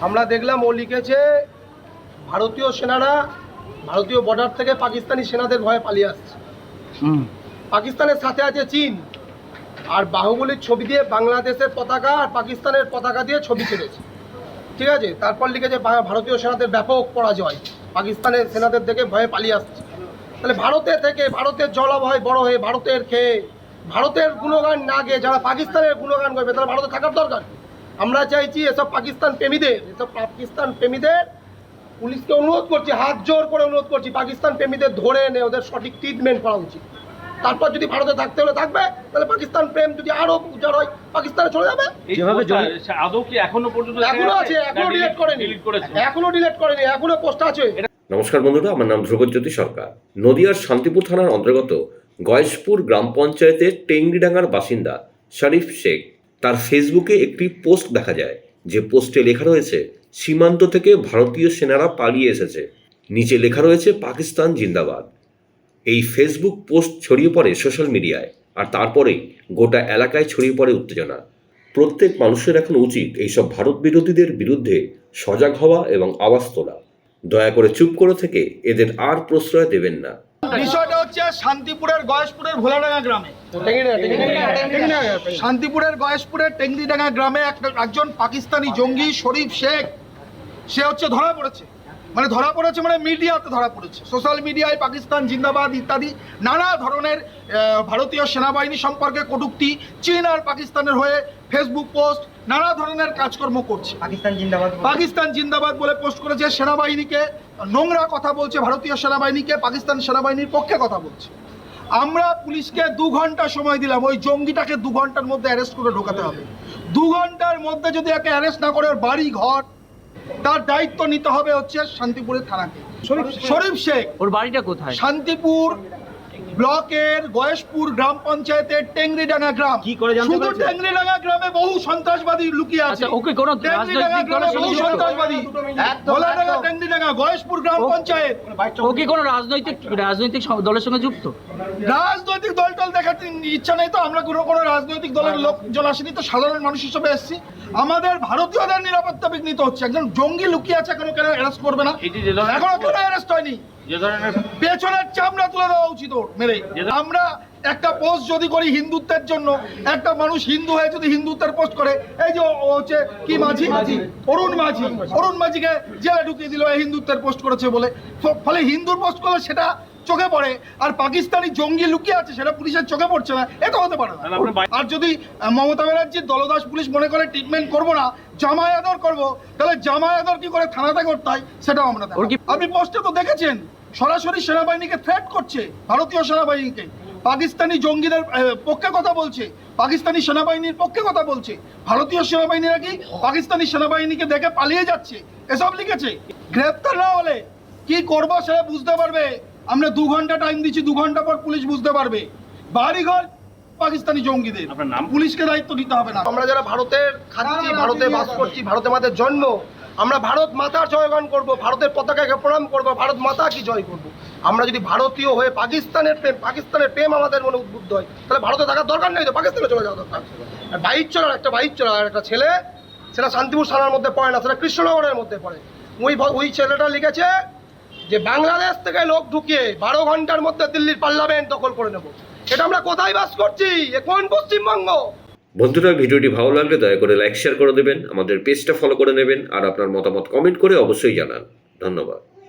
আমরা দেখলাম ও লিখেছে ভারতীয় সেনারা ভারতীয় বর্ডার থেকে পাকিস্তানি সেনাদের ভয়ে পালিয়ে আসছে। পাকিস্তানের সাথে আছে চীন, আর বাহুবলীর ছবি দিয়ে বাংলাদেশের পতাকা আর পাকিস্তানের পতাকা দিয়ে ছবি ছেড়েছে, ঠিক আছে। তারপর লিখেছে ভারতীয় সেনাদের ব্যাপক পরাজয়, পাকিস্তানের সেনাদের দেখে ভয়ে পালিয়ে আসছে। তাহলে ভারতে থেকে, ভারতের জলভয় বড় হয়ে, ভারতের খেয়ে, ভারতের গুণগান না গিয়ে যারা পাকিস্তানের গুণগান করবে তারা ভারতে থাকার দরকার। আমরা চাইছি এসব পাকিস্তান প্রেমীদের পুলিশকে অনুরোধ করছি, হাত জোর করে অনুরোধ করছি, পাকিস্তান প্রেমীদের ধরে এনে ওদের সঠিক ট্রিটমেন্ট করা উচিত। তারপর যদি ভারতে থাকতে হলে থাকবে, তাহলে পাকিস্তান প্রেম যদি আরো উজাড় হয় পাকিস্তানে চলে যাবে। আদৌ কি এখনো পর্যন্ত এখনো আছে, এখনো ডিলিট করেনি, এখনো পোস্ট আছে। নমস্কার বন্ধুরা, আমার নাম ধ্রুবজ্যোতি সরকার। নদিয়ার শান্তিপুর থানার অন্তর্গত গয়েশপুর গ্রাম পঞ্চায়েতের টেংরিডাঙ্গার বাসিন্দা শরীফ শেখ, তার ফেসবুকে একটি পোস্ট দেখা যায়, যে পোস্টে লেখা রয়েছে সীমান্ত থেকে ভারতীয় সেনারা পালিয়ে এসেছে, নিচে লেখা রয়েছে পাকিস্তান জিন্দাবাদ। এই ফেসবুক পোস্ট ছড়িয়ে পড়ে সোশ্যাল মিডিয়ায়, আর তারপরেই গোটা এলাকায় ছড়িয়ে পড়ে উত্তেজনা। প্রত্যেক মানুষের এখন উচিত এইসব ভারত বিরোধীদের বিরুদ্ধে সজাগ হওয়া এবং আওয়াজ তোলা। দয়া করে চুপ করে থেকে এদের আর প্রশ্রয় দেবেন না। বিষয়টা হচ্ছে শান্তিপুরের গয়েশপুরের ভোলাডাঙ্গা গ্রামে, শান্তিপুরের গয়েশপুরের টেংরিডাঙ্গা গ্রামে একজন পাকিস্তানি জঙ্গি শরীফ শেখ, সে হচ্ছে ধরা পড়েছে মানে মিডিয়াতে ধরা পড়েছে। সোশ্যাল মিডিয়ায় পাকিস্তান জিন্দাবাদ ইত্যাদি নানা ধরনের ভারতীয় সেনাবাহিনী সম্পর্কে কটূক্তি, চীন আর পাকিস্তানের হয়ে ফেসবুক পোস্ট, নানা ধরনের কাজকর্ম করছে। পাকিস্তান জিন্দাবাদ বলে পোস্ট করেছে, সেনাবাহিনীকে নোংরা কথা বলছে, ভারতীয় সেনাবাহিনীকে পাকিস্তান সেনাবাহিনীর পক্ষে কথা বলছে। আমরা পুলিশকে 2 ঘন্টা সময় দিলাম, ওই জঙ্গিটাকে 2 ঘন্টার মধ্যে অ্যারেস্ট করে ঢোকাতে হবে। 2 ঘন্টার মধ্যে যদি একে অ্যারেস্ট না করে ওর বাড়ি ঘর, তার দায়িত্ব নিতে হবে হচ্ছে শান্তিপুরের থানাকে। শরীফ শেখ, ওর বাড়িটা কোথায়? শান্তিপুর ব্লকের গয়েশপুর গ্রাম পঞ্চায়েতের টেংরিডাঙ্গা গ্রাম। কি করে জানতে পারছেন? শুধু টেংরিডাঙ্গা গ্রামে বহু সন্ত্রাসবাদী লুকিয়ে আছে। ওকে কোন টেংরিডাঙ্গা গ্রামে বহু সন্ত্রাসবাদী, ভোলাডাঙ্গা টেংরিডাঙ্গা গয়েশপুর গ্রাম পঞ্চায়েত। ওকে কোন রাজনৈতিক দলের সঙ্গে যুক্ত? রাজনৈতিক দল দেখার ইচ্ছা নেই তো, আমরা কোনো রাজনৈতিক দলের লোকজন আসেনি তো, সাধারণ মানুষ হিসেবে এসেছি। আমাদের ভারতীয়দের নিরাপত্তা বিঘ্নিত হচ্ছে। একজন জঙ্গি লুকিয়ে আছে, কেন অ্যারেস্ট করবে না? এখনো কেন অ্যারেস্ট হয়নি? পেছনের চামড়া তুলে দেওয়া উচিত ওর মেরে। আমরা একটা পোস্ট যদি করি হিন্দুত্বের জন্য, একটা মানুষ হিন্দু হয়ে যদি হিন্দুত্বের পোস্ট করে, এই যে হচ্ছে কি অরুণ মাঝিকে জেলে ঢুকিয়ে দিল হিন্দুত্বের পোস্ট করেছে বলে। ফলে হিন্দুর পোস্ট করলে সেটা চোখে পড়ে, আর পাকিস্তানি জঙ্গি লুকিয়ে আছে সেটা পুলিশের চোখে পড়ছে না, এটা হতে পারে না। আর যদি মমতা ব্যানার্জির দলদাস পুলিশ মনে করে ট্রিটমেন্ট করবো না, জামাই আদর করবো, তাহলে জামাই আদর কি করে থানাতে করতে হয় সেটাও আমরা দেখব। আপনি পোস্টে তো দেখেছেন, সরাসরি সেনাবাহিনীকে থ্রেট করছে, ভারতীয় সেনাবাহিনীকে। পাকিস্তানি জঙ্গিদের পক্ষে কথা বলছে, পাকিস্তানি সেনাবাহিনীর পক্ষে কথা বলছে। ভারতীয় সেনাবাহিনীরা কি পাকিস্তানি সেনাবাহিনীকে দেখে পালিয়ে যাচ্ছে, এসব লিখেছে। গ্রেপ্তার না হলে কি করবো সেটা বুঝতে পারবে। আমরা 2 ঘন্টা টাইম দিচ্ছি, 2 ঘন্টা পর পুলিশ বুঝতে পারবে। বাড়িঘর পাকিস্তানি জঙ্গিদের, পুলিশকে দায়িত্ব নিতে হবে না। আমরা যারা ভারতের খাচ্ছি, ভারতে বাস করছি, ভারতে আমাদের জন্ম, আমরা ভারত মাতার জয়গান করব, ভারতের পতাকাকে প্রণাম করব, ভারত মাতা কি জয় করব। আমরা যদি ভারতীয় হয়ে পাকিস্তানের প্রেম আমাদের মনে উদ্বুদ্ধ হয়, তাহলে ভারতে থাকার দরকার নেই, তো পাকিস্তানে চলে যাওয়া দরকার। আর বাইক চলার একটা ছেলে, সেটা শান্তিপুর থানার মধ্যে পড়ে না, সেটা কৃষ্ণনগরের মধ্যে পড়ে। ওই ছেলেটা লিখেছে যে বাংলাদেশ থেকে লোক ঢুকিয়ে 12 ঘন্টার মধ্যে দিল্লির পার্লামেন্ট দখল করে নেব। এটা আমরা কোথায় বাস করছি? এ কোন পশ্চিমবঙ্গ? বন্ধুরা, ভিডিওটি ভালো লাগলে দয়া করে লাইক শেয়ার করে দেবেন, আমাদের পেজটা ফলো করে নেবেন, আর আপনার মতামত কমেন্ট করে অবশ্যই জানান। ধন্যবাদ।